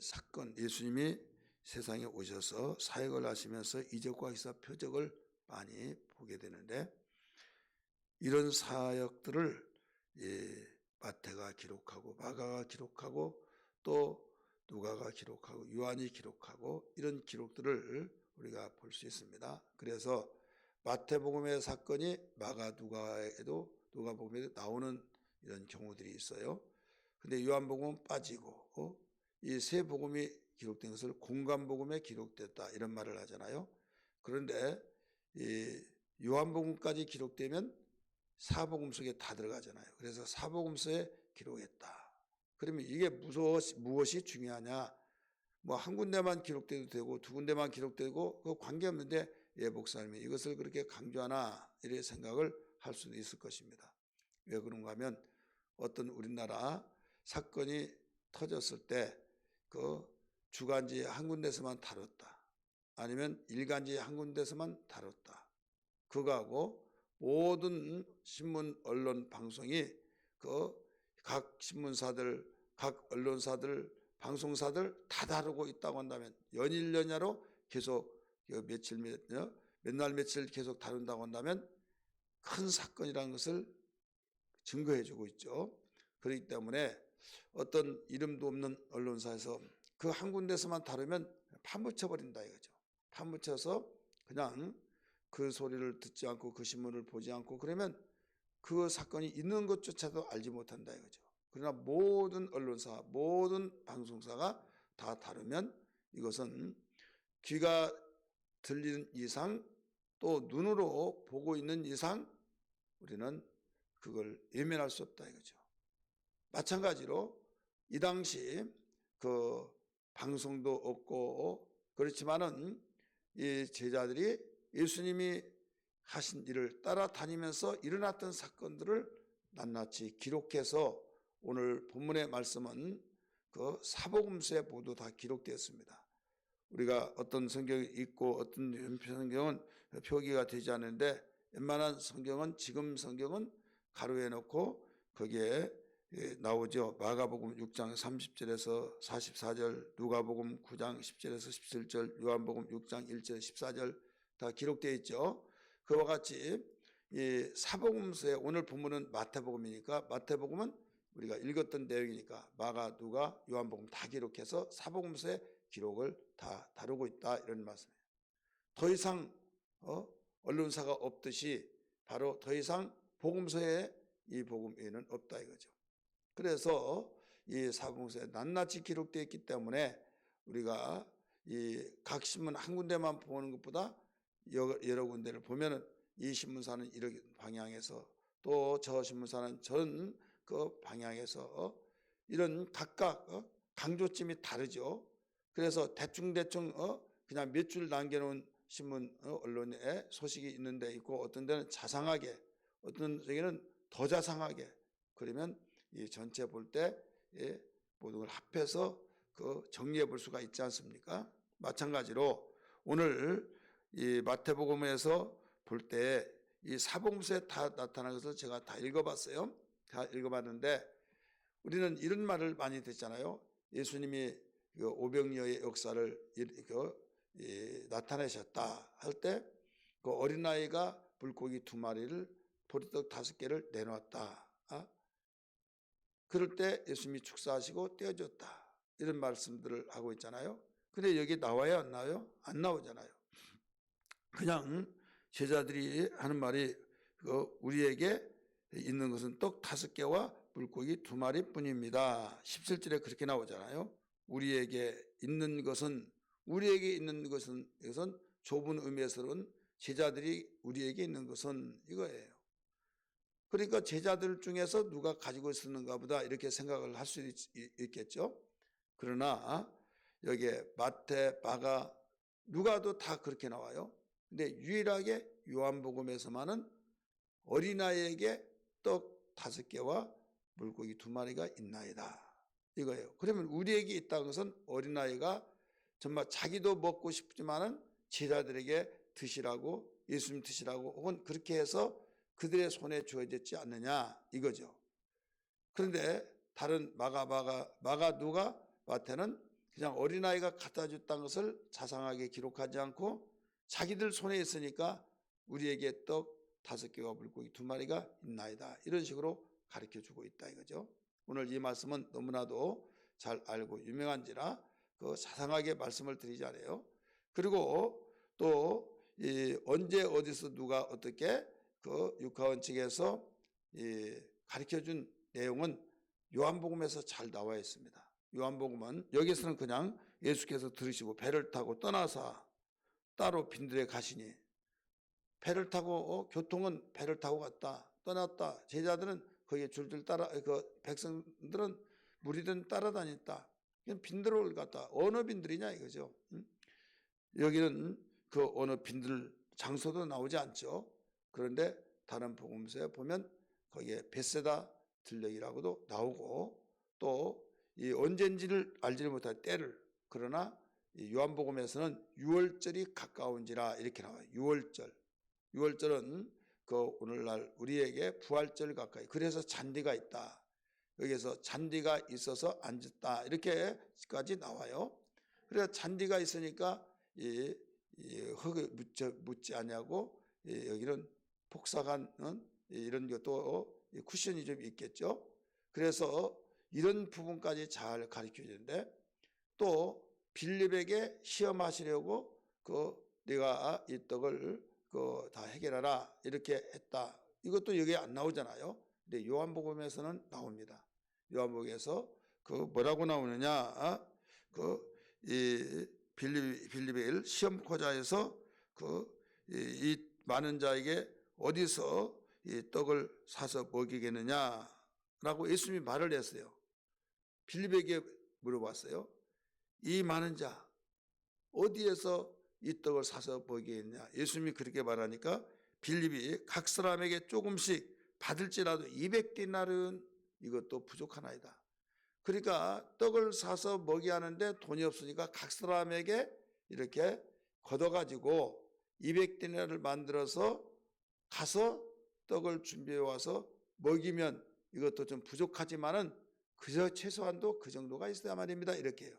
사건, 예수님이 세상에 오셔서 사역을 하시면서 이적과 기사 표적을 많이 보게 되는데, 이런 사역들을 마태가 기록하고 마가가 기록하고 또 누가가 기록하고 요한이 기록하고 이런 기록들을 우리가 볼 수 있습니다. 그래서 마태복음의 사건이 마가 누가에도 누가복음에도 나오는 이런 경우들이 있어요. 근데 요한복음은 빠지고 이 세 복음이 기록된 것을 공관복음에 기록됐다 이런 말을 하잖아요. 그런데 이 요한복음까지 기록되면 사복음 속에 다 들어가잖아요. 그래서 사복음서에 기록했다. 그러면 이게 무엇이 중요하냐? 뭐 한 군데만 기록돼도 되고 두 군데만 기록되고 그 관계없는데 목사님이 이것을 그렇게 강조하나 이렇게 생각을 할 수도 있을 것입니다. 왜 그런가 하면 어떤 우리나라 사건이 터졌을 때 그 주간지 한 군데서만 다뤘다. 아니면 일간지 한 군데서만 다뤘다. 그거하고 모든 신문, 언론, 방송이 그 각 신문사들, 각 언론사들, 방송사들 다 다루고 있다고 한다면 연일 연야로 계속 몇날 며칠 계속 다룬다고 한다면 큰 사건이라는 것을 증거해 주고 있죠. 그렇기 때문에 어떤 이름도 없는 언론사에서 그 한 군데서만 다루면 파묻혀 버린다 이거죠. 파묻혀서 그냥 그 소리를 듣지 않고 그 신문을 보지 않고 그러면 그 사건이 있는 것조차도 알지 못한다 이거죠. 그러나 모든 언론사, 모든 방송사가 다 다루면 이것은 귀가 들리는 이상 또 눈으로 보고 있는 이상 우리는 그걸 외면할 수 없다 이거죠. 마찬가지로 이 당시 그 방송도 없고 그렇지만은 이 제자들이 예수님이 하신 일을 따라다니면서 일어났던 사건들을 낱낱이 기록해서 오늘 본문의 말씀은 그 사복음서에 모두 다 기록되었습니다. 우리가 어떤 성경이 있고 어떤 성경은 표기가 되지 않는데 웬만한 성경은 지금 성경은 가로해 놓고 거기에 나오죠. 마가복음 6장 30절에서 44절, 누가복음 9장 10절에서 17절, 요한복음 6장 1절 14절 다 기록되어 있죠. 그와 같이 이 사복음서에 오늘 본문은 마태복음이니까 마태복음은 우리가 읽었던 내용이니까 마가, 누가, 요한복음 다 기록해서 사복음서에 기록을 다 다루고 있다 이런 말씀이에요. 더 이상 언론사가 없듯이 바로 더 이상 복음서에 이 복음 외에는 없다 이거죠. 그래서 이 사복음서에 낱낱이 기록되어 있기 때문에 우리가 이 각 신문 한 군데만 보는 것보다 여러 군데를 보면은 이 신문사는 이런 방향에서 또 저 신문사는 저런 그 방향에서 이런 각각 강조점이 다르죠. 그래서 대충 그냥 몇 줄 남겨놓은 신문 언론에 소식이 있는 데 있고 어떤 데는 자상하게 어떤 데는 더 자상하게 그러면 이 전체 볼 때 모든 걸 합해서 그 정리해 볼 수가 있지 않습니까? 마찬가지로 오늘 이 마태복음에서 볼 때 이 사복음서에 다 나타난 것을 제가 다 읽어봤어요. 다 읽어봤는데 우리는 이런 말을 많이 듣잖아요. 예수님이 그 오병이어의 역사를 나타내셨다 할 때 그 어린아이가 물고기 2마리를 보리떡 5개를 내놓았다. 그럴 때 예수님이 축사하시고 떼어줬다. 이런 말씀들을 하고 있잖아요. 근데 여기 나와요 안 나와요? 안 나오잖아요. 그냥 제자들이 하는 말이 우리에게 있는 것은 떡 5개와 물고기 2마리 뿐입니다. 17절에 그렇게 나오잖아요. 우리에게 있는 것은 이것은 좁은 의미에서는 제자들이 우리에게 있는 것은 이거예요. 그러니까 제자들 중에서 누가 가지고 있었는가 보다 이렇게 생각을 할 수 있겠죠. 그러나 여기에 마태, 마가, 누가도 다 그렇게 나와요. 근데 유일하게 요한복음에서만은 어린아이에게 떡 5개와 물고기 2마리가 있나이다. 이거예요. 그러면 우리에게 있다는 것은 어린아이가 정말 자기도 먹고 싶지만은 제자들에게 드시라고 예수님 드시라고 혹은 그렇게 해서 그들의 손에 주어졌지 않느냐 이거죠. 그런데 다른 마가, 누가, 마태는 그냥 어린아이가 갖다 줬다는 것을 자상하게 기록하지 않고 자기들 손에 있으니까 우리에게 떡 5개와 물고기 2마리가 있나이다, 이런 식으로 가르쳐주고 있다 이거죠. 오늘 이 말씀은 너무나도 잘 알고 유명한지라 그 자상하게 말씀을 드리잖아요. 그리고 또 언제 어디서 누가 어떻게 그 육하원 측에서 가르쳐준 내용은 요한복음에서 잘 나와 있습니다. 요한복음은 여기서는 그냥 예수께서 들으시고 배를 타고 떠나서 따로 빈들에 가시니, 배를 타고 교통은 배를 타고 갔다 떠났다, 제자들은 거기에 줄줄 따라, 그 백성들은 무리들은 따라다녔다. 빈들을 갔다. 어느 빈들이냐 이거죠. 여기는 그 어느 빈들 장소도 나오지 않죠. 그런데 다른 복음서에 보면 거기에 벳세다 들녘이라고도 나오고, 또 이 언젠지를 알지를 못할 때를, 그러나 요한복음에서는 유월절이 가까운지라 이렇게 나와요. 유월절은 그 오늘날 우리에게 부활절 가까이, 그래서 잔디가 있다, 여기서 잔디가 있어서 앉았다 이렇게까지 나와요. 그래서 잔디가 있으니까 흙을 묻지 아니하고 여기는 폭삭한 이런 것도 쿠션이 좀 있겠죠. 그래서 이런 부분까지 잘 가르쳐 주는데, 또 빌립에게 시험하시려고 내가 이 떡을 다 해결하라 이렇게 했다, 이것도 여기에 안 나오잖아요. 근데 요한복음에서는 나옵니다. 요한복음에서 뭐라고 나오느냐, 이 빌립의 시험코자에서 이 많은 자에게 어디서 이 떡을 사서 먹이겠느냐라고 예수님이 말을 했어요. 빌립에게 물어봤어요. 이 많은 자 어디에서 이 떡을 사서 먹이겠냐. 예수님이 그렇게 말하니까 빌립이 각 사람에게 조금씩 받을지라도 200디나르는 이것도 부족하나이다. 그러니까 떡을 사서 먹이 하는데 돈이 없으니까 각 사람에게 이렇게 걷어가지고 200디나를 만들어서 가서 떡을 준비해 와서 먹이면 이것도 좀 부족하지만은 그저 최소한도 그 정도가 있어야 말입니다. 이렇게 해요.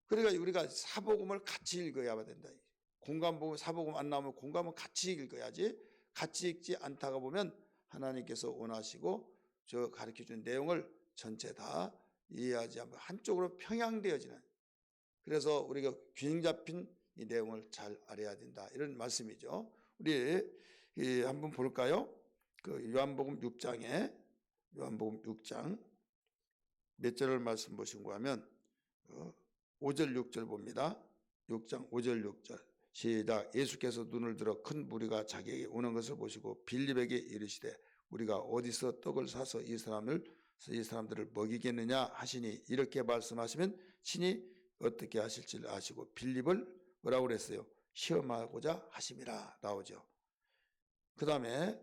그러니까 우리가 사복음을 같이 읽어야 된다. 공감복음, 사복음 안 나오면 공감은 같이 읽어야지, 같이 읽지 않다가 보면 하나님께서 원하시고 저 가르쳐준 내용을 전체 다 이해하지 않고 한쪽으로 평양되어지는, 그래서 우리가 균형 잡힌 이 내용을 잘 알아야 된다, 이런 말씀이죠. 우리 한번 볼까요? 요한복음 6장에 요한복음 6장 몇 절을 말씀 보신가 하면 5절 6절 봅니다. 6장 5절 6절 시작. 예수께서 눈을 들어 큰 무리가 자기에게 오는 것을 보시고 빌립에게 이르시되 우리가 어디서 떡을 사서 이 사람들을 먹이겠느냐 하시니, 이렇게 말씀하시면 친히 어떻게 하실지 아시고 빌립을 뭐라고 그랬어요? 시험하고자 하심이라 나오죠. 그 다음에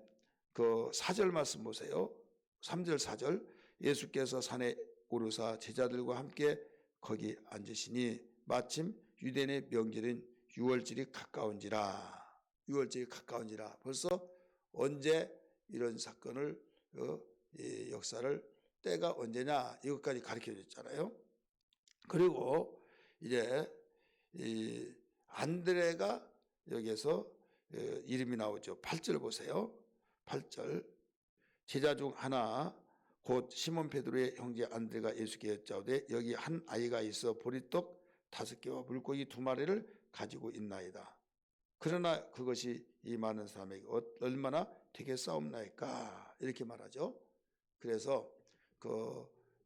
4절 말씀 보세요. 3절 4절 예수께서 산에 오르사 제자들과 함께 거기 앉으시니 마침 유대인의 명절인 유월절이 가까운지라. 유월절이 가까운지라. 벌써 언제 이런 사건을 역사를 때가 언제냐 이것까지 가르쳐 줬잖아요. 그리고 이제 이 안드레가 여기서 이름이 나오죠. 8절 보세요. 8절 제자 중 하나 곧 시몬 베드로의 형제 안드레가 예수께 여짜오되 여기 한 아이가 있어 보리떡 5개와 물고기 2마리를 가지고 있나이다. 그러나 그것이 이 많은 사람에게 얼마나 되겠사옵나이까 이렇게 말하죠. 그래서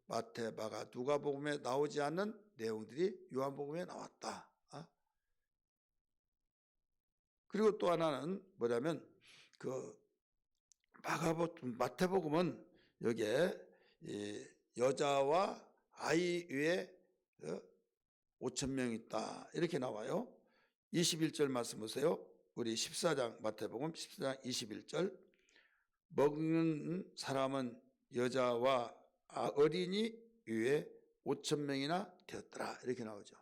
마태, 마가, 누가복음에 나오지 않는 내용들이 요한복음에 나왔다. 그리고 또 하나는 뭐냐면 마태복음은 여기에 여자와 아이 외에 5,000명 있다 이렇게 나와요. 21절 말씀 보세요. 우리 14장 마태복음 14장 21절 먹는 사람은 여자와 어린이 외에 5,000명이나 되었더라 이렇게 나오죠.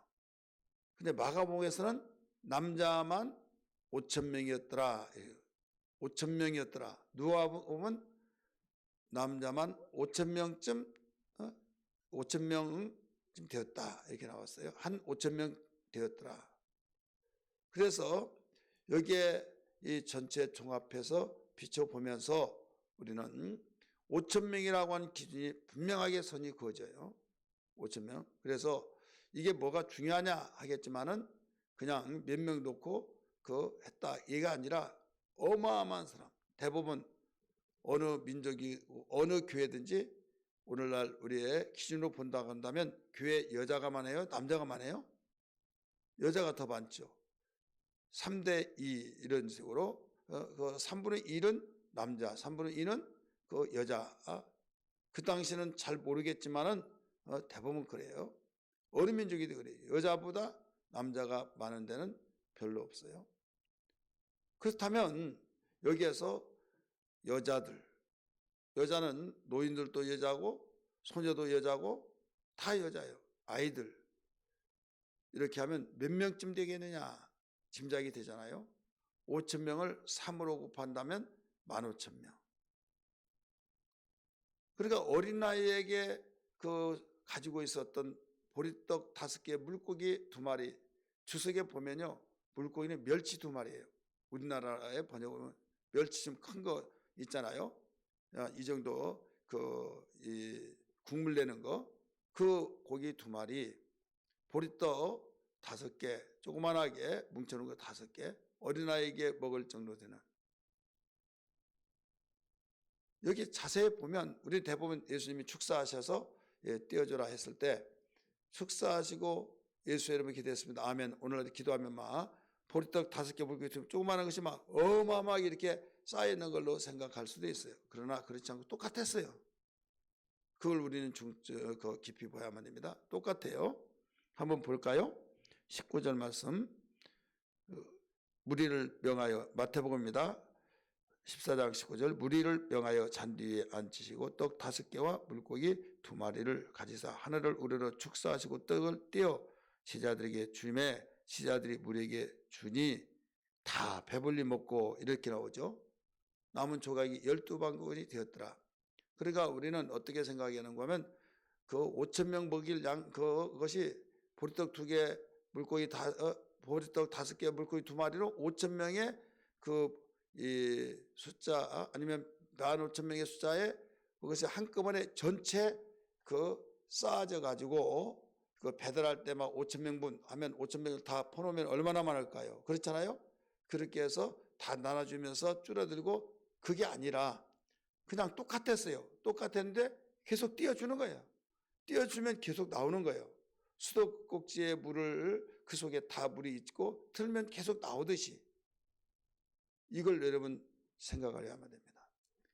근데 마가복음에서는 남자만 5,000명이었더라. 5,000명이었더라. 누가복음은 남자만 5,000명쯤 명쯤 되었다 이렇게 나왔어요. 한 5천 명 되었더라. 그래서 여기에 이 전체 종합해서 비춰보면서 우리는 5천 명이라고 하는 기준이 분명하게 선이 그어져요. 5천 명. 그래서 이게 뭐가 중요하냐 하겠지만은 그냥 몇 명 놓고 그 했다 이게 아니라 어마어마한 사람. 대부분 어느 민족이 어느 교회든지 오늘날 우리의 기준으로 본다고 한다면 교회 여자가 많아요? 남자가 많아요? 여자가 더 많죠. 3대 2 이런 식으로 그 3분의 1은 남자, 3분의 2는 그 여자. 그 당시는 잘 모르겠지만은 대부분 그래요. 어느 민족이도 그래요. 여자보다 남자가 많은 데는 별로 없어요. 그렇다면 여기에서 여자는 노인들도 여자고 소녀도 여자고 다 여자예요. 아이들 이렇게 하면 몇 명쯤 되겠느냐 짐작이 되잖아요. 5천 명을 3으로 곱한다면 15,000명. 그러니까 어린아이에게 그 가지고 있었던 보리떡 5개, 물고기 2마리, 주석에 보면요 물고기는 멸치 2마리예요. 우리나라에 번역하면 멸치 좀 큰 거 있잖아요. 이 정도 이 국물 내는 거, 그 고기 2마리, 보리떡 5개, 조그만하게 뭉쳐놓은 거 5개, 어린아이에게 먹을 정도 되는. 여기 자세히 보면 우리 대부분 예수님이 축사하셔서 띄워주라 했을 때 축사하시고 예수의 이름으로 기도했습니다. 아멘. 오늘 기도하면 막 보리떡 5개 물고기 조그마한 것이 막 어마어마하게 이렇게 쌓여있는 걸로 생각할 수도 있어요. 그러나 그렇지 않고 똑같았어요. 그걸 우리는 깊이 봐야만 됩니다. 똑같아요. 한번 볼까요? 19절 말씀. 무리를 명하여, 마태복음입니다. 14장 19절. 무리를 명하여 잔디 위에 앉히시고 떡 5개와 물고기 2마리를 가지사 하늘을 우러러 축사하시고 떡을 떼어 제자들에게 주매 제자들이 무리에게 주니 다 배불리 먹고 이렇게 나오죠. 남은 조각이 12방울이 되었더라. 그러니까 우리는 어떻게 생각하는 거면 그 5천 명 먹일 양 그것이 보리떡 2개 물고기 보리떡 5개 물고기 2마리로 5천 명의 이 숫자 아니면 15,000명의 숫자에 그것이 한꺼번에 전체 쌓아져 가지고 배달할 때 막 5천 명분 하면 5천 명을 다 퍼놓으면 얼마나 많을까요? 그렇잖아요. 그렇게 해서 다 나눠주면서 줄어들고 그게 아니라 그냥 똑같았어요. 똑같았는데 계속 띄워주는 거예요. 띄워주면 계속 나오는 거예요. 수도꼭지에 물을 그 속에 다 물이 있고 틀면 계속 나오듯이 이걸 여러분 생각을 해야만 됩니다.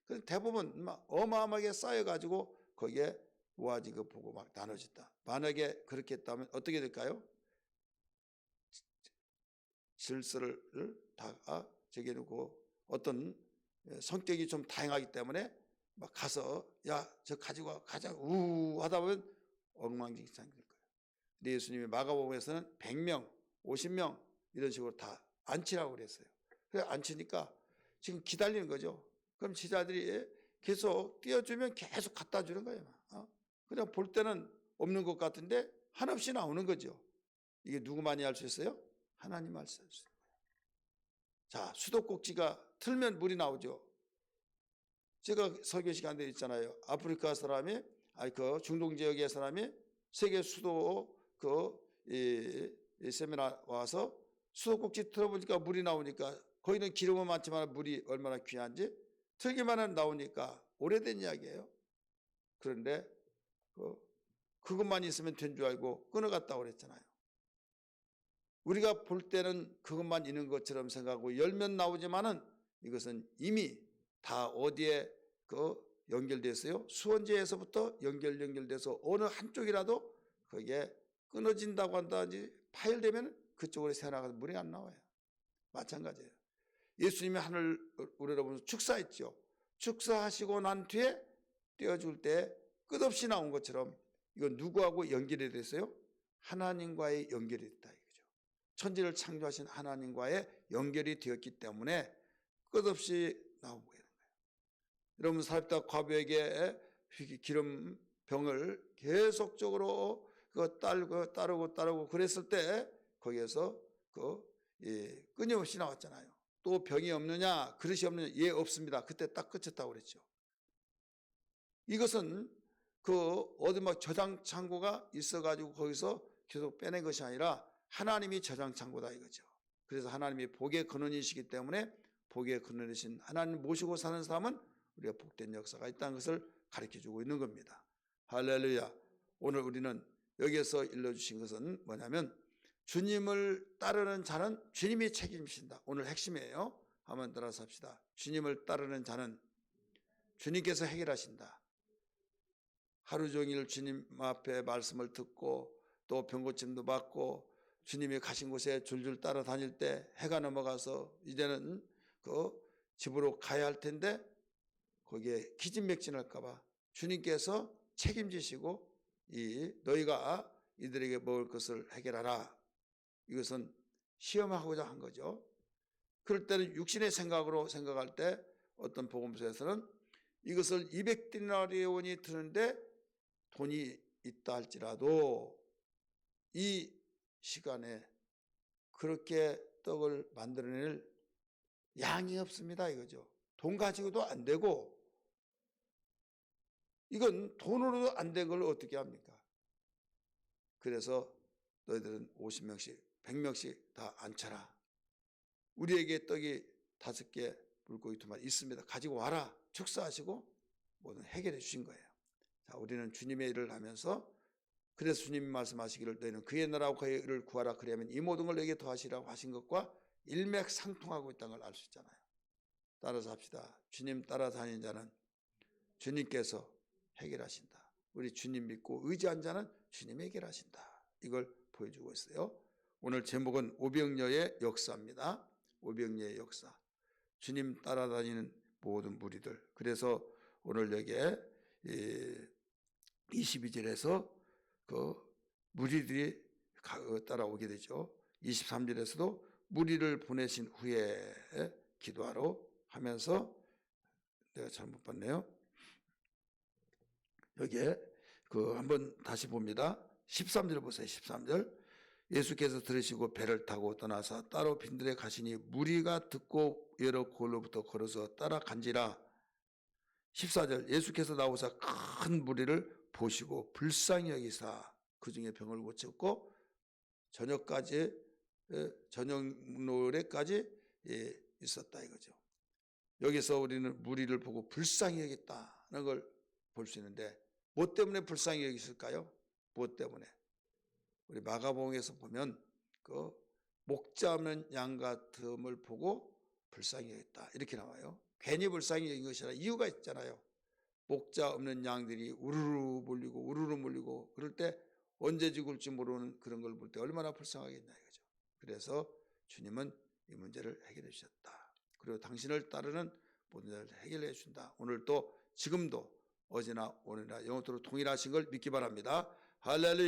그래서 대부분 막 어마어마하게 쌓여가지고 거기에 모아진 거 보고 막 나눠졌다. 만약에 그렇게 했다면 어떻게 될까요? 질서를 다 정해놓고 어떤 성격이 좀 다양하기 때문에 막 가서 야 저 가지고 와 가자 우 하다 보면 엉망진창이 될 거예요. 근데 예수님이 마가복음에서는 100명, 50명 이런 식으로 다 앉히라고 그랬어요. 그래서 앉히니까 지금 기다리는 거죠. 그럼 제자들이 계속 띄워주면 계속 갖다 주는 거예요. 그냥 볼 때는 없는 것 같은데 한없이 나오는 거죠. 이게 누구만이 할 수 있어요? 하나님 할 수 있어요. 자, 수도꼭지가 틀면 물이 나오죠. 제가 설교 시간에 있잖아요. 아프리카 사람이, 중동 지역의 사람이 세계 수도 세미나 와서 수도꼭지 틀어보니까 물이 나오니까 거기는 기름은 많지만 물이 얼마나 귀한지 틀기만 하면 나오니까 오래된 이야기예요. 그런데 그것만 있으면 된 줄 알고 끊어갔다고 그랬잖아요. 우리가 볼 때는 그것만 있는 것처럼 생각하고 열면 나오지만은 이것은 이미 다 어디에 연결됐어요? 수원지에서부터 연결돼서 어느 한쪽이라도 거기에 끊어진다고 한다든지 파열되면 그쪽으로 새나가서 물이 안 나와요. 마찬가지예요. 예수님이 하늘 우러러보면서 축사했죠. 축사하시고 난 뒤에 떼어줄 때 끝없이 나온 것처럼 이건 누구하고 연결이 됐어요? 하나님과의 연결이 됐다 이거죠. 천지를 창조하신 하나님과의 연결이 되었기 때문에 끝없이 나오고 있는 거예요. 여러분 사렙다 과부에게 기름병을 계속적으로 그거 따르고 그랬을 때 거기에서 끊임없이 나왔잖아요. 또 병이 없느냐, 그릇이 없느냐, 예, 없습니다. 그때 딱 그쳤다고 그랬죠. 이것은 어디 막 저장 창고가 있어가지고 거기서 계속 빼낸 것이 아니라 하나님이 저장 창고다 이거죠. 그래서 하나님이 복의 근원이시기 때문에 복의 근원이신 하나님 모시고 사는 사람은 우리가 복된 역사가 있다는 것을 가르쳐주고 있는 겁니다. 할렐루야. 오늘 우리는 여기에서 일러주신 것은 뭐냐면 주님을 따르는 자는 주님이 책임지신다. 오늘 핵심이에요. 한번 따라서 합시다. 주님을 따르는 자는 주님께서 해결하신다. 하루 종일 주님 앞에 말씀을 듣고 또 병고침도 받고 주님이 가신 곳에 줄줄 따라다닐 때 해가 넘어가서 이제는 집으로 가야 할 텐데 거기에 기진맥진할까 봐 주님께서 책임지시고 너희가 이들에게 먹을 것을 해결하라. 이것은 시험하고자 한 거죠. 그럴 때는 육신의 생각으로 생각할 때 어떤 복음서에서는 이것을 200디나리온이 드는데 돈이 있다 할지라도 이 시간에 그렇게 떡을 만들어낼 양이 없습니다 이거죠. 돈 가지고도 안 되고 이건 돈으로도 안 된 걸 어떻게 합니까? 그래서 너희들은 50명씩 100명씩 다 앉혀라. 우리에게 떡이 5개 물고기 2마리 있습니다. 가지고 와라. 축사하시고 모든 해결해 주신 거예요. 자, 우리는 주님의 일을 하면서 그래서 주님이 말씀하시기를 너희는 그의 나라와 그의 일을 구하라. 그러면 이 모든 걸 너에게 더하시라고 하신 것과 일맥상통하고 있다는 걸 알 수 있잖아요. 따라서 합시다. 주님 따라다니는 자는 주님께서 해결하신다. 우리 주님 믿고 의지한 자는 주님이 해결하신다. 이걸 보여주고 있어요. 오늘 제목은 오병여의 역사입니다. 오병여의 역사. 주님 따라다니는 모든 무리들. 그래서 오늘 여기에 22절에서 무리들이 따라오게 되죠. 23절에서도 무리를 보내신 후에 기도하러 하면서 내가 잘못 봤네요. 여기에 한번 다시 봅니다. 13절 보세요. 13절. 예수께서 들으시고 배를 타고 떠나서 따로 빈들에 가시니 무리가 듣고 여러 골로부터 걸어서 따라간지라. 14절. 예수께서 나오사 큰 무리를 보시고 불쌍히 여기사 그 중에 병을 고쳤고 저녁 노래까지 있었다 이거죠. 여기서 우리는 무리를 보고 불쌍히 여겼다는 걸 볼 수 있는데 뭐 때문에 불쌍히 여겼을까요? 무엇 때문에? 우리 마가복음에서 보면 목자 없는 양 같음을 보고 불쌍히 여겼다 이렇게 나와요. 괜히 불쌍히 여긴 것이 아니라 이유가 있잖아요. 목자 없는 양들이 우르르 몰리고 그럴 때 언제 죽을지 모르는 그런 걸 볼 때 얼마나 불쌍하겠냐 이거죠. 그래서 주님은 이 문제를 해결해 주셨다. 그리고 당신을 따르는 모든 일을 해결해 주신다. 오늘도 지금도 어제나 오늘이나 영원토록 동일하신 걸 믿기 바랍니다. 할렐루야.